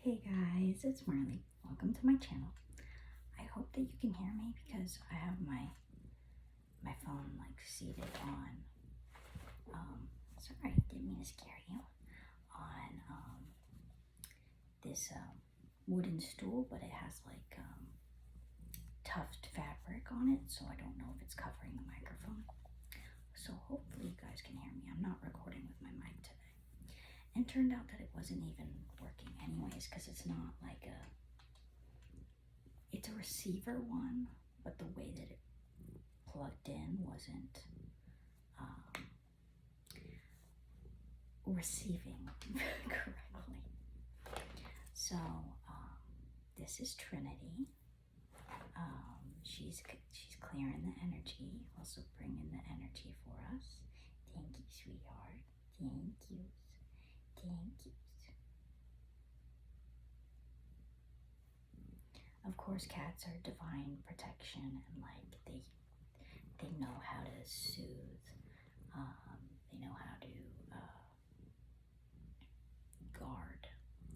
Hey guys, it's Marley. Welcome to my channel. I hope that you can hear me because I have my phone like seated on sorry, didn't mean to scare you, on this wooden stool, but it has like tufted fabric on it, so I don't know if it's covering the microphone. So hopefully you guys can hear me. I'm not recording with my mic today. And turned out that it wasn't even working anyways, because it's not like it's a receiver one, but the way that it plugged in wasn't receiving correctly. So this is Trinity. She's clearing the energy, also bringing the energy for us. Thank you, sweetheart. Thank you. Thank you. Of course, cats are divine protection, and like they know how to soothe. They know how to guard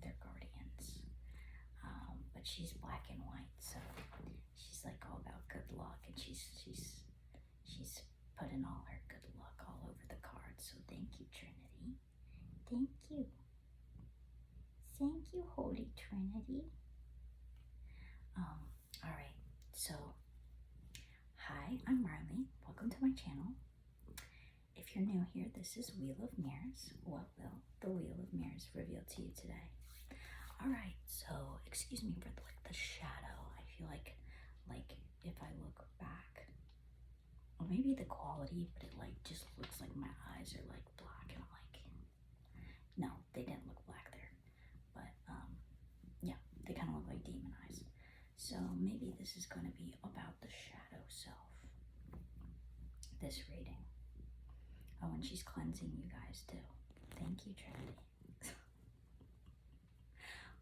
their guardians. But she's black and white, so she's like all about good luck, and she's putting all her good luck all over the card. So thank you, Trinity. Thank you. Thank you, Holy Trinity. All right. So, hi, I'm Marley. Welcome to my channel. If you're new here, this is Wheel of Mirrors. What will the Wheel of Mirrors reveal to you today? All right. So, excuse me for the shadow. I feel like if I look back, or maybe the quality, but it like just looks like my eyes are like black, and I'm like, no, they didn't look black there, but yeah, they kind of look like demon eyes. So maybe this is going to be about the shadow self, this reading. Oh, and she's cleansing you guys too. Thank you, Trinity.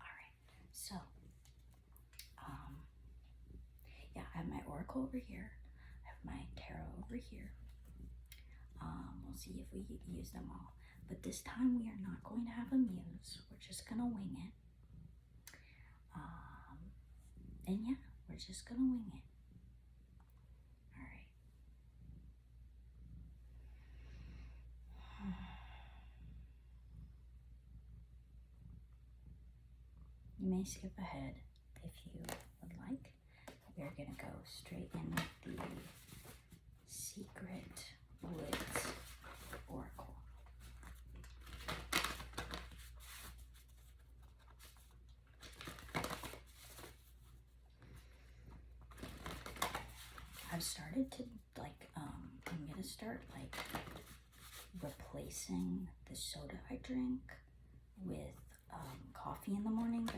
All right, so yeah, I have my oracle over here. I have my tarot over here. We'll see if we use them all. But this time we are not going to have a muse. We're just going to wing it. And yeah, we're just going to wing it. All right. You may skip ahead if you would like. We're going to go straight in with the Secret Woods Oracle. I've started to I'm going to start replacing the soda I drink with coffee in the morning,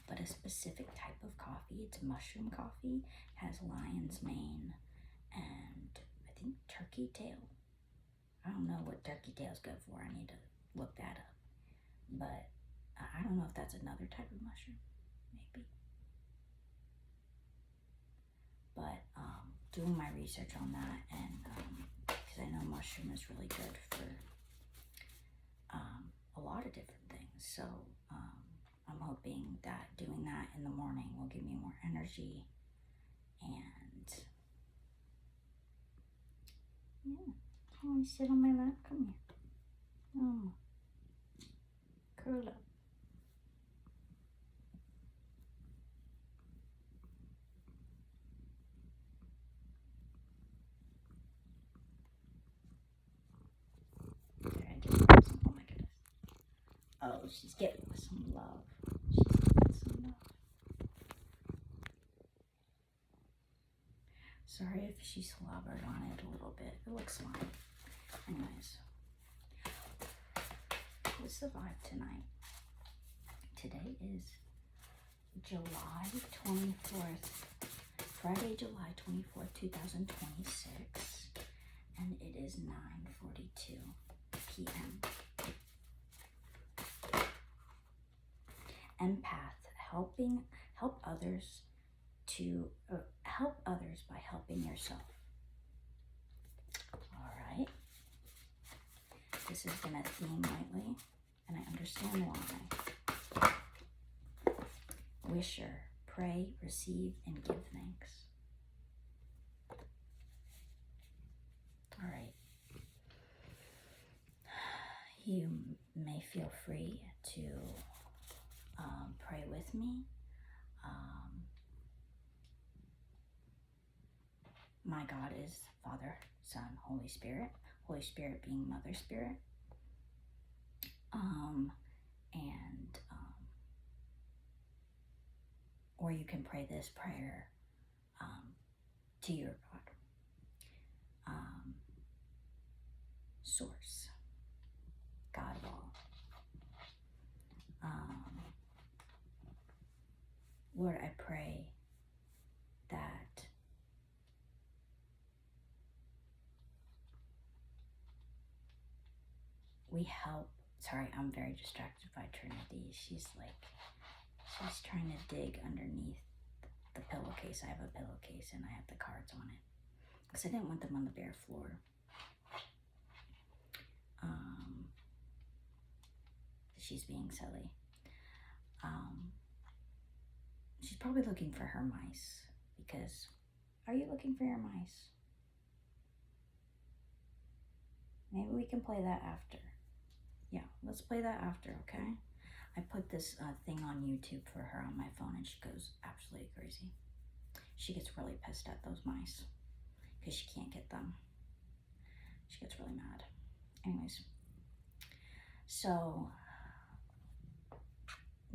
but a specific type of coffee. It's mushroom coffee, has lion's mane and I think turkey tail. I don't know what turkey tail's good for. I need to look that up. But I don't know if that's another type of mushroom, maybe. But doing my research on that, and because I know mushroom is really good for a lot of different things. So I'm hoping that doing that in the morning will give me more energy. And yeah, oh, you sit on my lap. Come here. Oh, curl up. Oh my goodness. Oh, she's getting some love. She's getting some love. Sorry if she slobbered on it a little bit. It looks fine. Anyways, what's the vibe tonight? Today is July 24th, Friday, July 24th, 2026, and it is 9:42 p.m. Empath, help others by helping yourself. All right. This has been a theme lately, and I understand why. wisher, pray, receive, and give thanks. All right. You may feel free to pray with me. My God is Father, Son, Holy Spirit. Holy Spirit being Mother Spirit. Or you can pray this prayer to your God. Source, God of all. Lord, I pray that we help. Sorry, I'm very distracted by Trinity. She's trying to dig underneath the pillowcase. I have a pillowcase and I have the cards on it because I didn't want them on the bare floor. She's being silly. She's probably looking for her mice because, are you looking for your mice? Maybe we can play that after. Yeah, let's play that after, okay? I put this thing on YouTube for her on my phone and she goes absolutely crazy. She gets really pissed at those mice because she can't get them. She gets really mad. Anyways, so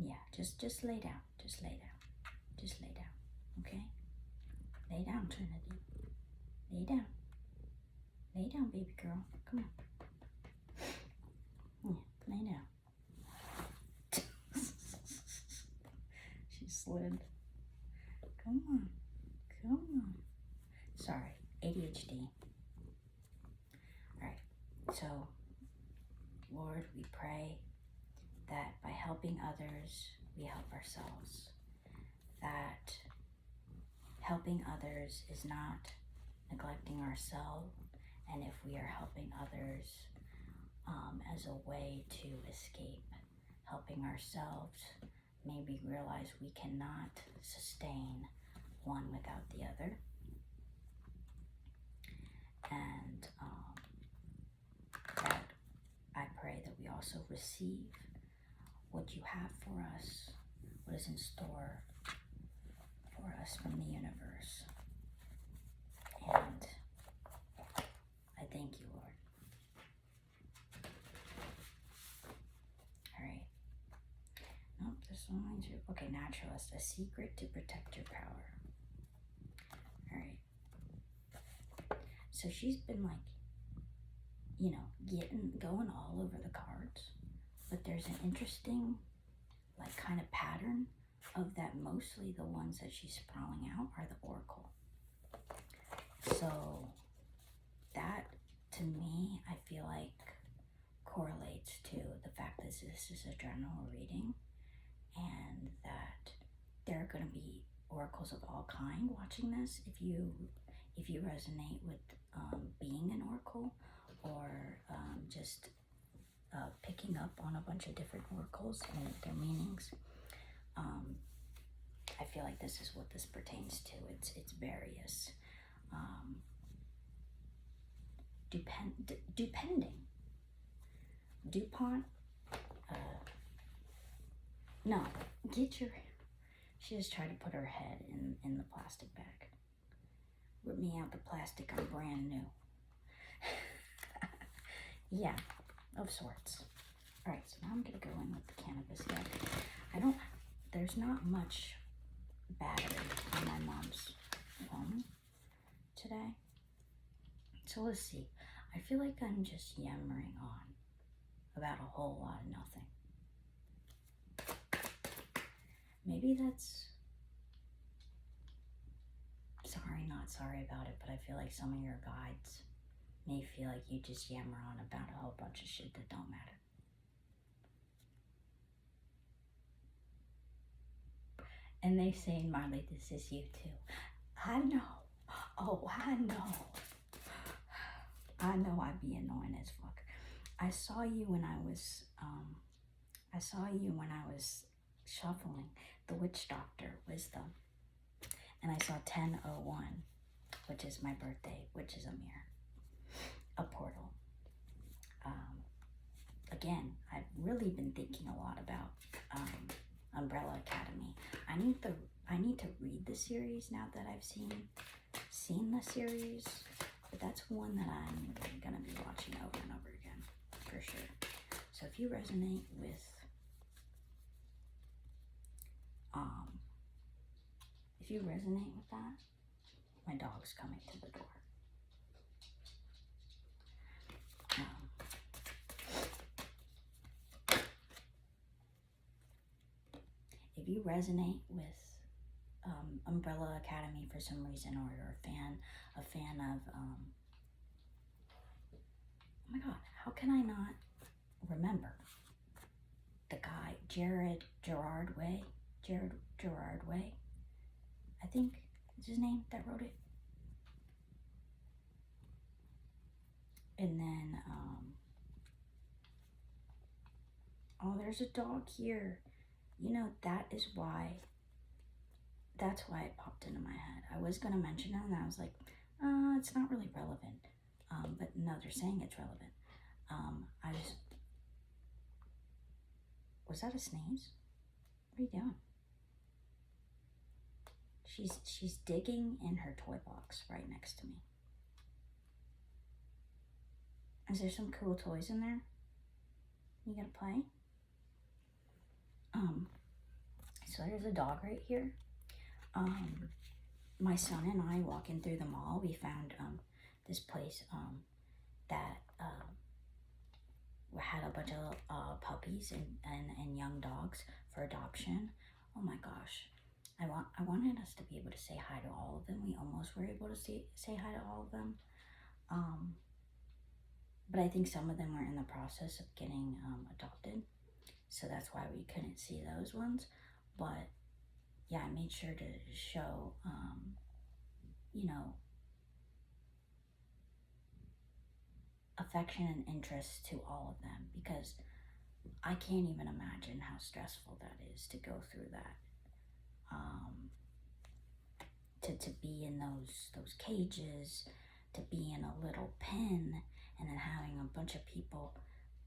yeah, just lay down. Just lay down. Just lay down, okay? Lay down, Trinity. Lay down. Lay down, baby girl. Come on. Yeah, lay down. She slid. Come on. Come on. Sorry, ADHD. Alright, so, Lord, we pray that by helping others, we help ourselves. That helping others is not neglecting ourselves, and if we are helping others as a way to escape helping ourselves, maybe realize we cannot sustain one without the other. And that I pray that we also receive what you have for us, what is in store for us from the universe. And I thank you, Lord. All right. Nope, this one reminds you. Okay, Naturalist, a secret to protect your power. All right. So she's been like, you know, going all over the cards, but there's an interesting, like, kind of pattern of that. Mostly the ones that she's sprawling out are the Oracle. So that, to me, I feel like correlates to the fact that this is a general reading and that there are going to be oracles of all kind watching this. If you resonate with being an oracle or just picking up on a bunch of different oracles and their meanings, I feel like this is what this pertains to. It's various. Depending. DuPont. No, she just tried to put her head in the plastic bag. Rip me out the plastic, I'm brand new. Yeah, of sorts. Alright, so now I'm gonna go in with the cannabis deck. There's not much battery on my mom's phone today. So let's see. I feel like I'm just yammering on about a whole lot of nothing. Maybe that's sorry, not sorry about it, but I feel like some of your guides may feel like you just yammer on about a whole bunch of shit that don't matter. And they say, Marley, this is you too. I know. Oh, I know. I know I'd be annoying as fuck. I saw you when I was shuffling, the Witch Doctor, Wisdom. And I saw 1001, which is my birthday, which is a mirror, a portal. Again, I've really been thinking a lot about Umbrella Academy. I need to read the series now that I've seen the series, but that's one that I'm gonna be watching over and over again for sure. So if you resonate with that, my dog's coming to the door. If you resonate with Umbrella Academy for some reason, or you're a fan of, oh my God, how can I not remember the guy, Gerard Way, I think is his name, that wrote it. And then, oh, there's a dog here. You know, that's why it popped into my head. I was going to mention it, and I was like, it's not really relevant. But no, they're saying it's relevant. Was that a sneeze? What are you doing? She's digging in her toy box right next to me. Is there some cool toys in there? You gonna play? So there's a dog right here. My son and I, walking through the mall, we found this place that had a bunch of puppies and young dogs for adoption. Oh my gosh. I wanted us to be able to say hi to all of them. We almost were able to say hi to all of them. But I think some of them were in the process of getting adopted. So that's why we couldn't see those ones. But yeah, I made sure to show, affection and interest to all of them, because I can't even imagine how stressful that is to go through that. To be in those cages, to be in a little pen, and then having a bunch of people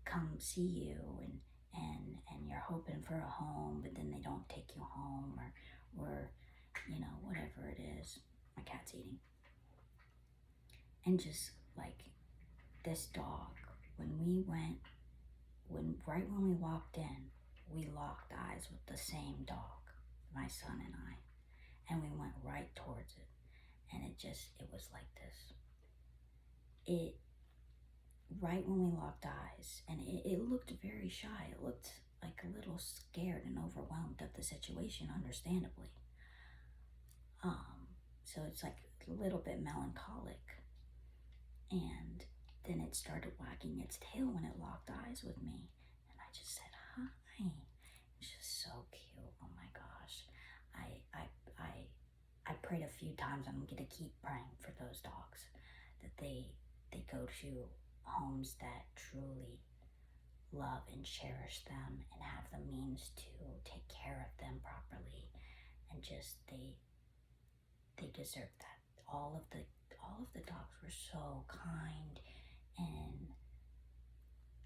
come see you, and you're hoping for a home, but then they don't take you home, or whatever it is. My cat's eating. And just like this dog, right when we walked in, we locked eyes with the same dog, my son and I, and we went right towards it, and it was like this. Right when we locked eyes, and it looked very shy. It looked like a little scared and overwhelmed of the situation, understandably. So it's like a little bit melancholic. And then it started wagging its tail when it locked eyes with me. And I just said, hi. It's just so cute. Oh my gosh. I prayed a few times, and I'm going to keep praying for those dogs, that they go to homes that truly love and cherish them and have the means to take care of them properly, and just they deserve that. All of the dogs were so kind and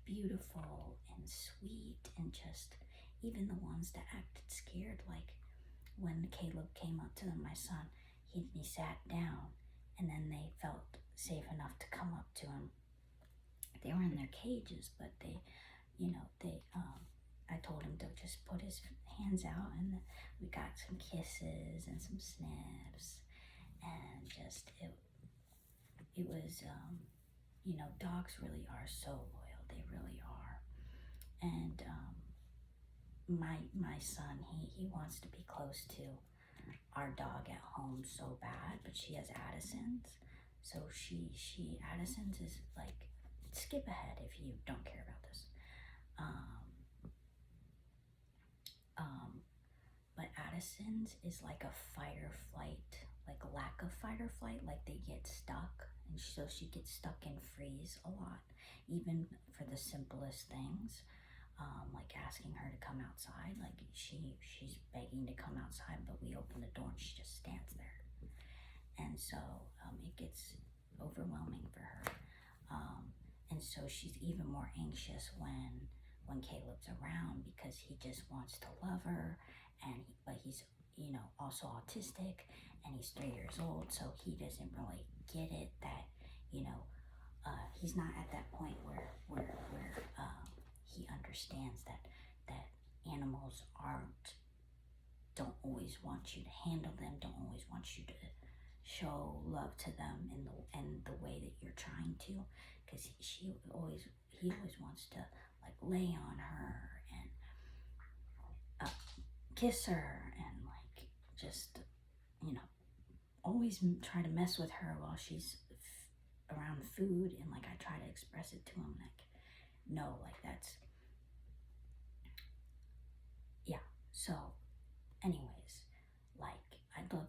beautiful and sweet, and just even the ones that acted scared, like when Caleb came up to them, my son, he sat down, and then they felt safe enough to come up to him. They were in their cages, but I told him to just put his hands out, and we got some kisses and some sniffs, and just it was dogs really are so loyal. They really are. And my son, he wants to be close to our dog at home so bad, but she has Addison's. So Addison's is like, skip ahead if you don't care about this. But Addison's is like a fight or flight, like lack of fight or flight, like they get stuck, and so she gets stuck in freeze a lot, even for the simplest things. like asking her to come outside. Like she's begging to come outside, but we open the door and she just stands there. And so it gets overwhelming for her. And so she's even more anxious when Caleb's around, because he just wants to love her, but he's also autistic, and he's 3 years old, so he doesn't really get it that he's not at that point where he understands that animals don't always want you to handle them, don't always want you to show love to them in the way that you're trying to, because he always wants to like lay on her and kiss her and like just always try to mess with her while she's around food, and like I try to express it to him like, no, like that's so anyways, like I'd love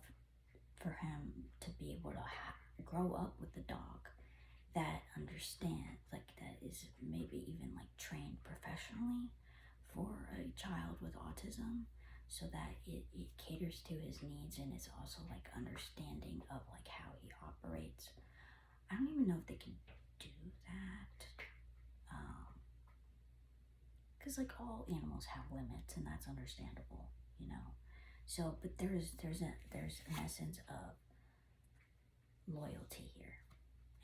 for him to be able to grow up with a dog that understands, like that is maybe even like trained professionally for a child with autism, so that it caters to his needs, and it's also like understanding of like how he operates. I don't even know if they can do that, because like all animals have limits, and that's understandable, so but there's an essence of loyalty here,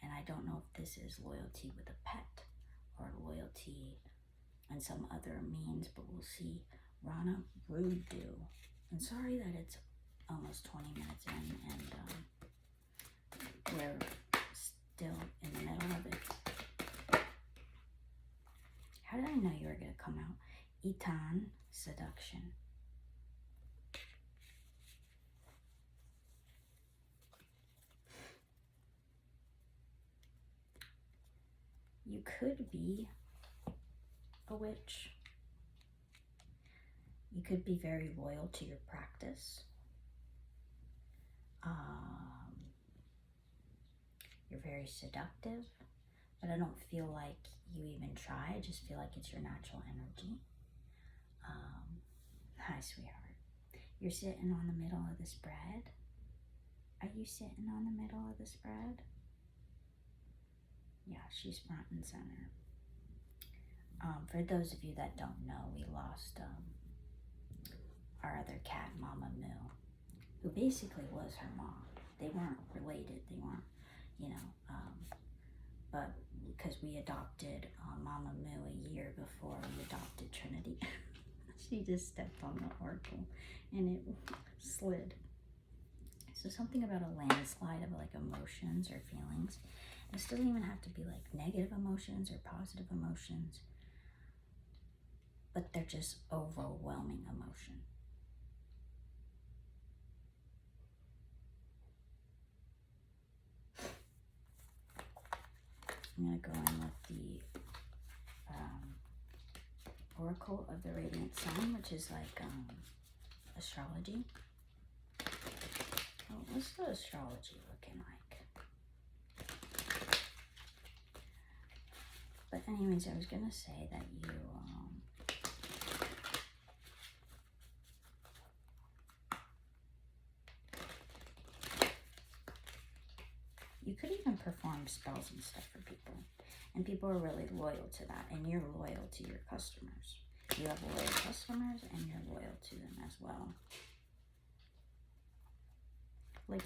and I don't know if this is loyalty with a pet or loyalty and some other means, but we'll see. Rana Rudu. I'm sorry that it's almost 20 minutes in and we're still in the middle of it. How did I know you were going to come out? Etan Seduction. You could be a witch. You could be very loyal to your practice. You're very seductive, but I don't feel like you even try. I just feel like it's your natural energy. Hi, sweetheart. You're sitting on the middle of the spread. Are you sitting on the middle of the spread? Yeah, she's front and center. For those of you that don't know, we lost our other cat, Mama Moo, who basically was her mom. They weren't related. They weren't, but because we adopted Mama Moo a year before we adopted Trinity, she just stepped on the oracle and it slid. So something about a landslide of like emotions or feelings. This doesn't even have to be like negative emotions or positive emotions, but they're just overwhelming emotion. I'm going to go in with the Oracle of the Radiant Sun, which is like astrology. Oh, what's the astrology looking like? But anyways, I was going to say that you could even perform spells and stuff for people. And people are really loyal to that. And you're loyal to your customers. You have loyal customers and you're loyal to them as well. Like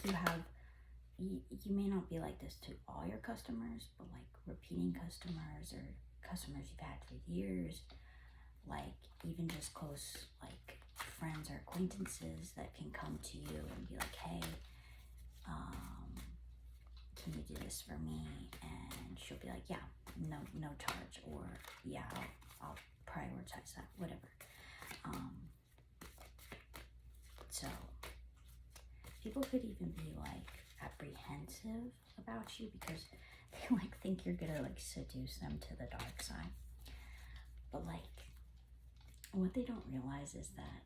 you may not be like this to all your customers, but like repeating customers or customers you've had for years, like even just close like friends or acquaintances that can come to you and be like, hey, can you do this for me? And she'll be like, yeah, no charge, or yeah, I'll prioritize that, whatever. So people could even be like apprehensive about you because they like think you're gonna like seduce them to the dark side. But like what they don't realize is that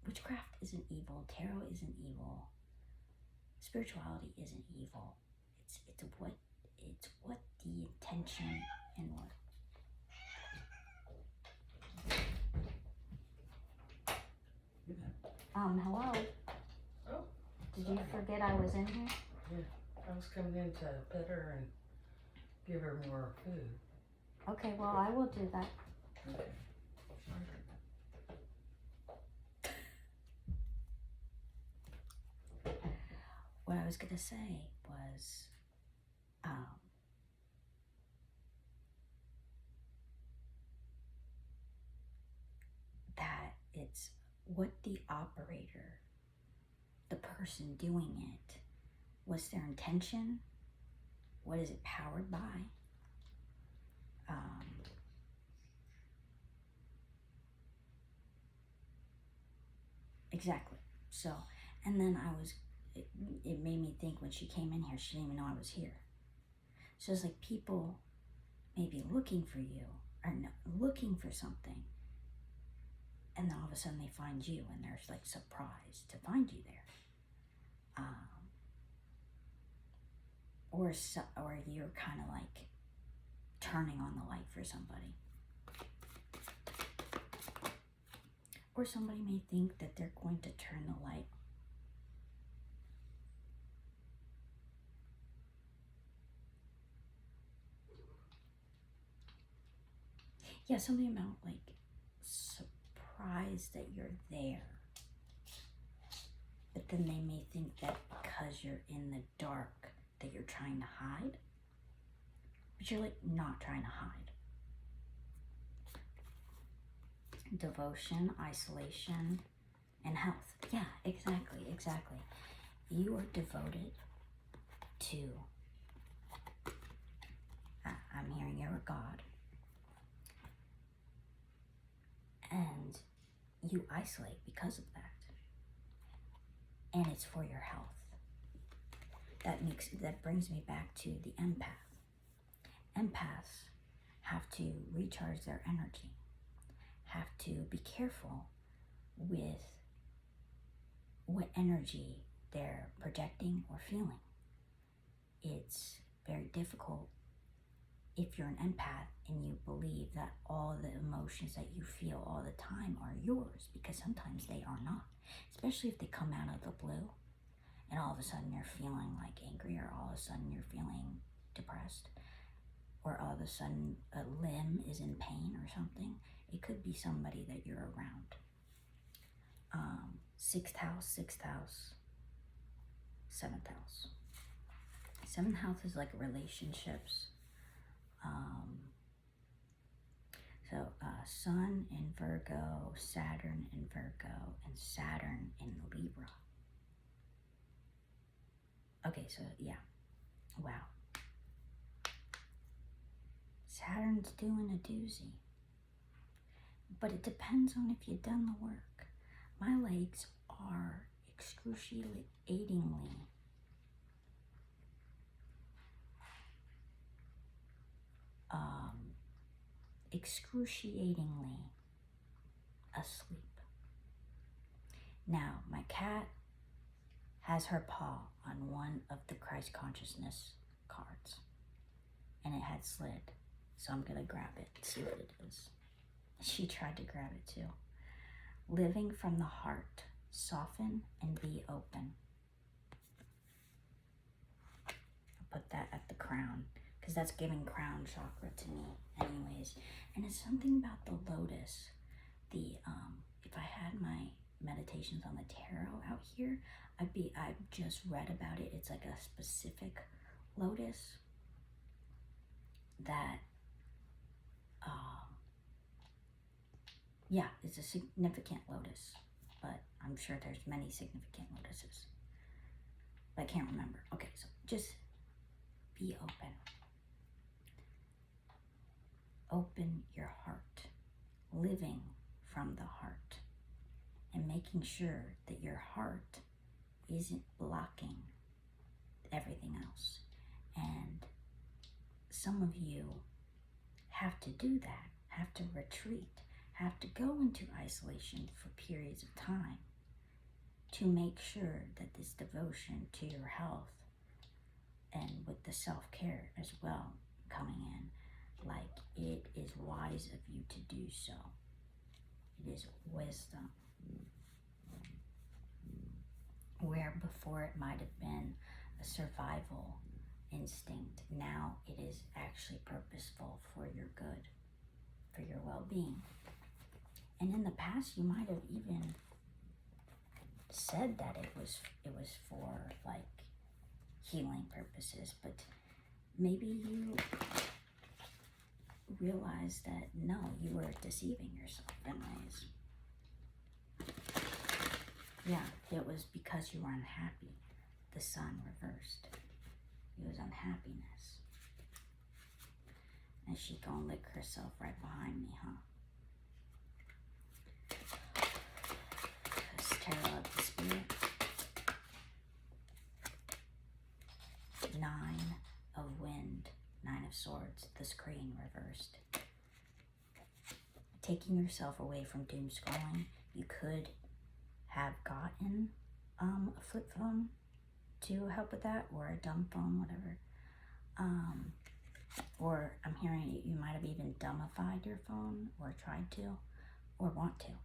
witchcraft isn't evil, tarot isn't evil, spirituality isn't evil. it's what the intention and what. Hello. Oh. Did you forget I was in here? Yeah, I was coming in to pet her and give her more food. Okay, well, I will do that. Okay. What I was gonna say was, that it's what the operator, the person doing it, what's their intention? What is it powered by? Exactly. So, and then it made me think when she came in here, she didn't even know I was here. So it's like people may be looking for you or looking for something, and then all of a sudden they find you, and they're like surprised to find you there. Or you're kind of like turning on the light for somebody. Or somebody may think that they're going to turn the light. Yeah, something about like surprised that you're there. But then they may think that because you're in the dark that you're trying to hide. But you're like not trying to hide. Devotion, isolation, and health. Yeah, exactly. You are devoted to, I'm hearing you're a God, and you isolate because of that, and it's for your health. That brings me back to the empath. Empaths have to recharge their energy, have to be careful with what energy they're projecting or feeling. It's very difficult if you're an empath and you believe that all the emotions that you feel all the time are yours, because sometimes they are not, especially if they come out of the blue and all of a sudden you're feeling like angry, or all of a sudden you're feeling depressed, or all of a sudden a limb is in pain or something. It could be somebody that you're around. Sixth house, seventh house. Seventh house is like relationships. Sun in Virgo, Saturn in Virgo, and Saturn in Libra. Okay, so yeah. Wow. Saturn's doing a doozy. But it depends on if you've done the work. My legs are excruciatingly asleep. Now, my cat has her paw on one of the Christ consciousness cards, and it had slid. So I'm gonna grab it, see what it is. She tried to grab it too. Living from the heart, soften and be open. I'll put that at the crown, because that's giving crown chakra to me anyways. And it's something about the lotus. If I had my meditations on the tarot out here, I've just read about it. It's like a specific lotus that, yeah, it's a significant lotus, but I'm sure there's many significant lotuses, but I can't remember. Okay, so just be open. Open your heart, living from the heart, and making sure that your heart isn't blocking everything else. And some of you have to do that, have to retreat, have to go into isolation for periods of time to make sure that this devotion to your health and with the self-care as well coming in, like, it is wise of you to do so. It is wisdom. Where before it might have been a survival instinct, now it is actually purposeful for your good, for your well-being. And in the past, you might have even said that it was for like healing purposes, but maybe you realized that no, you were deceiving yourself in ways. Yeah, it was because you were unhappy. The sun reversed. It was unhappiness. And she gonna lick herself right behind me, huh? Let's tarot of the spirit. 9 of wind, 9 of swords, the screen reversed. Taking yourself away from doom scrolling, you could have gotten a flip phone to help with that, or a dumb phone, whatever. Or I'm hearing you might have even dumbified your phone, or tried to, or want to.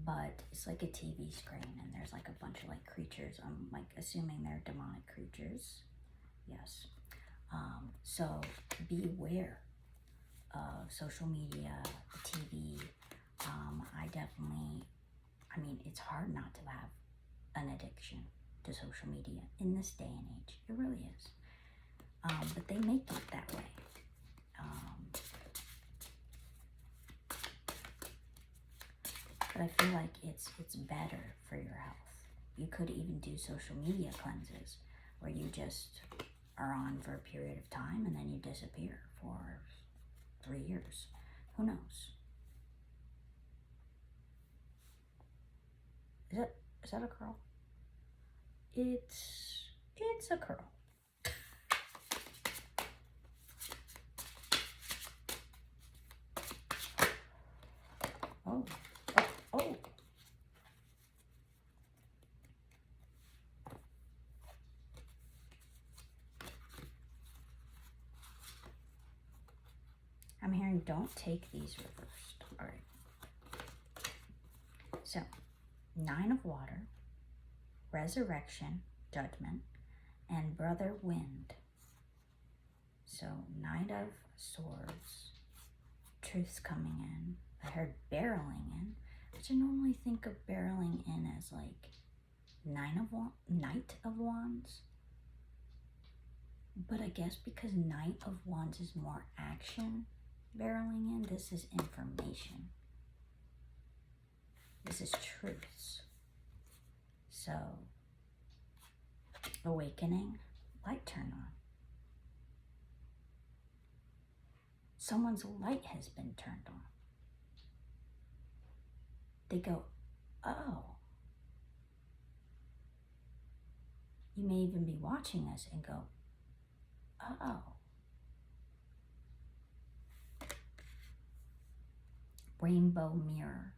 But it's like a TV screen, and there's like a bunch of like creatures. I'm like assuming they're demonic creatures. Yes. So beware of social media, TV. I mean, it's hard not to have an addiction to social media in this day and age. It really is. But they make it that way. But I feel like it's better for your health. You could even do social media cleanses where you just are on for a period of time and then you disappear for 3 years. Who knows? Is that a curl? It's a curl. Oh. I'm hearing don't take these reversed. All right. So, 9 of water, resurrection, judgment, and brother wind. So, Knight of swords, truth's coming in. I heard barreling in, which I normally think of barreling in as like Knight of wands. But I guess because Knight of wands is more action, barreling in, this is information. This is truths. So, awakening, light turn on. Someone's light has been turned on. They go, oh. You may even be watching this and go, oh. Rainbow mirror.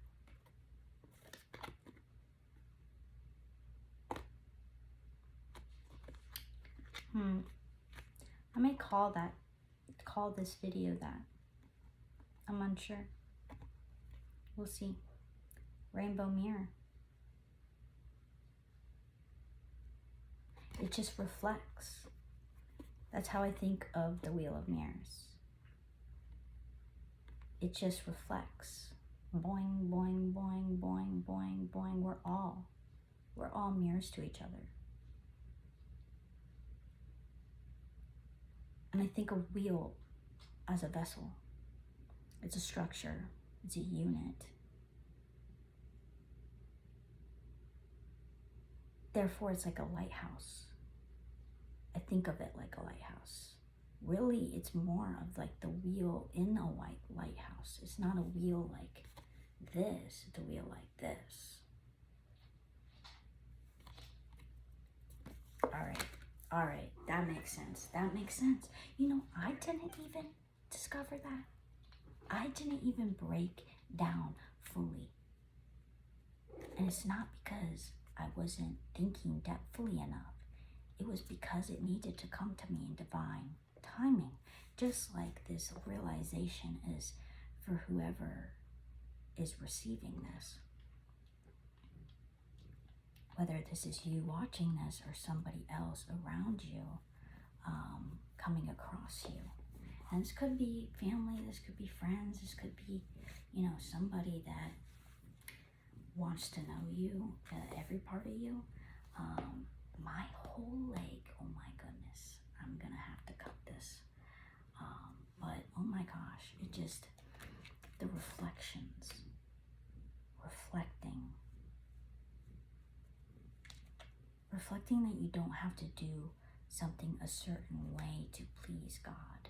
I may call this video that. I'm unsure. We'll see. Rainbow mirror. It just reflects. That's how I think of the Wheel of Mirrors. It just reflects. Boing, boing, boing, boing, boing, boing. We're all mirrors to each other. And I think of wheel as a vessel. It's a structure. It's a unit. Therefore, it's like a lighthouse. I think of it like a lighthouse. Really, it's more of like the wheel in a white lighthouse. It's not a wheel like this. It's a wheel like this. All right, that makes sense. That makes sense. You know, I didn't even discover that. I didn't even break down fully. And it's not because I wasn't thinking depthfully enough. it was because it needed to come to me in divine timing. Just like this realization is for whoever is receiving this. Whether this is you watching this or somebody else around you coming across you. And this could be family, this could be friends, this could be, somebody that wants to know you, every part of you. My whole leg, oh my goodness, I'm gonna have to cut this. But oh my gosh, it just, the reflections, reflecting that you don't have to do something a certain way to please God.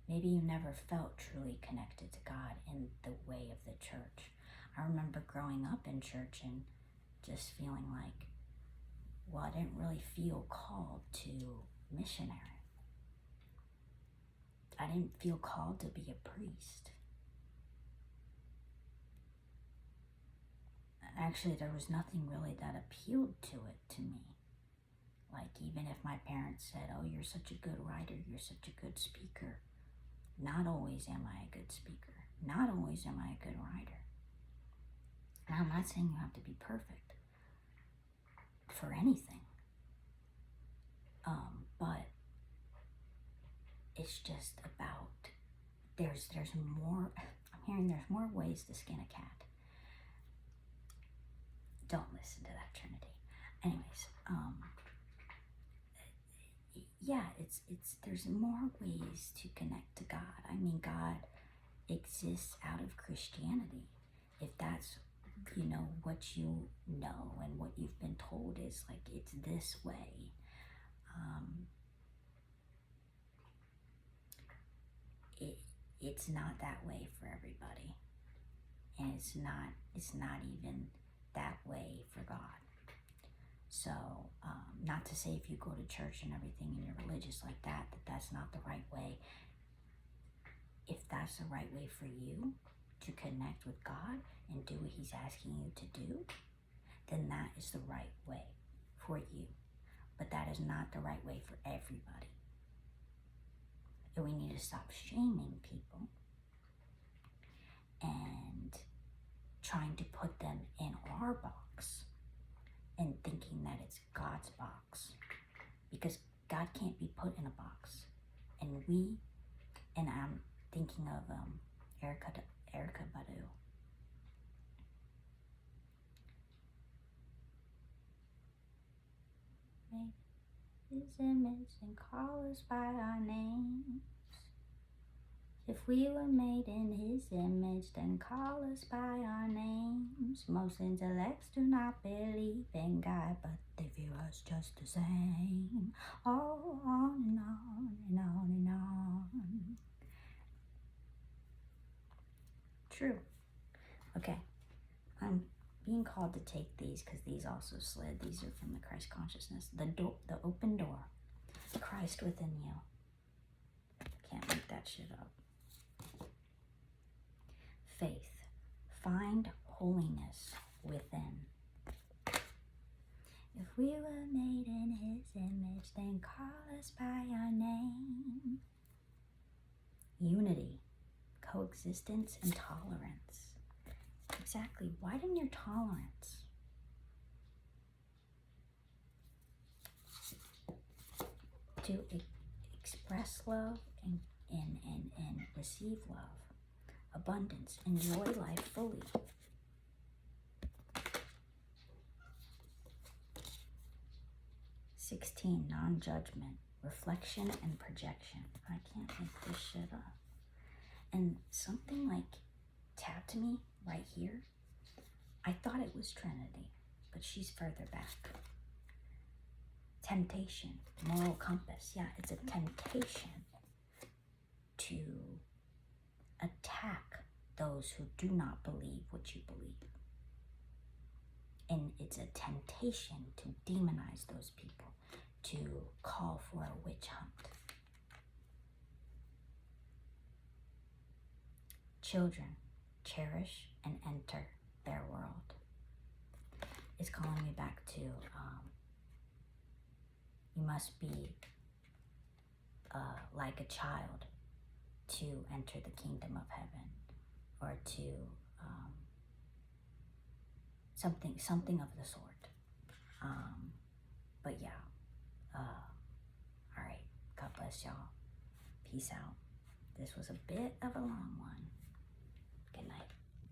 Maybe you never felt truly connected to God in the way of the church. I remember growing up in church and just feeling like, well, I didn't really feel called to missionary. I didn't feel called to be a priest. Actually, there was nothing really that appealed to it to me. Like, even if my parents said, oh, you're such a good writer, you're such a good speaker. Not always am I a good speaker. Not always am I a good writer. And I'm not saying you have to be perfect for anything. But it's just about, there's more, I'm hearing there's more ways to skin a cat. Don't listen to that, Trinity. Anyways, yeah, it's there's more ways to connect to God. I mean, God exists out of Christianity. If that's, what you know and what you've been told is like, it's this way. It's not that way for everybody. And it's not even that way for God. So, not to say if you go to church and everything and you're religious like that, that's not the right way. If that's the right way for you to connect with God and do what He's asking you to do, then that is the right way for you. But that is not the right way for everybody. And we need to stop shaming people and trying to put them in our box and thinking that it's God's box, because God can't be put in a box. And I'm thinking of Erykah Badu. Make His image and call us by our names. If we were made in His image, then call us by our names. Most intellects do not believe in God, but they view us just the same. Oh, on and on and on and on. True. Okay. I'm being called to take these because these also slid. These are from the Christ consciousness. The open door. Christ within you. Can't make that shit up. Faith. Find holiness within. If we were made in His image, then call us by our name. Unity. Coexistence and tolerance. Exactly. Widen your tolerance. To express love and receive love. Abundance. Enjoy life fully. (16) Non-judgment. Reflection and projection. I can't make this shit up. And something like tapped me right here. I thought it was Trinity, but she's further back. Temptation, moral compass. Yeah, it's a temptation to attack those who do not believe what you believe. And it's a temptation to demonize those people, to call for a witch hunt. Children, cherish and enter their world. is calling me back to, you must be like a child to enter the kingdom of heaven, or to something of the sort. But yeah, all right. God bless y'all. Peace out. This was a bit of a long one. Good night.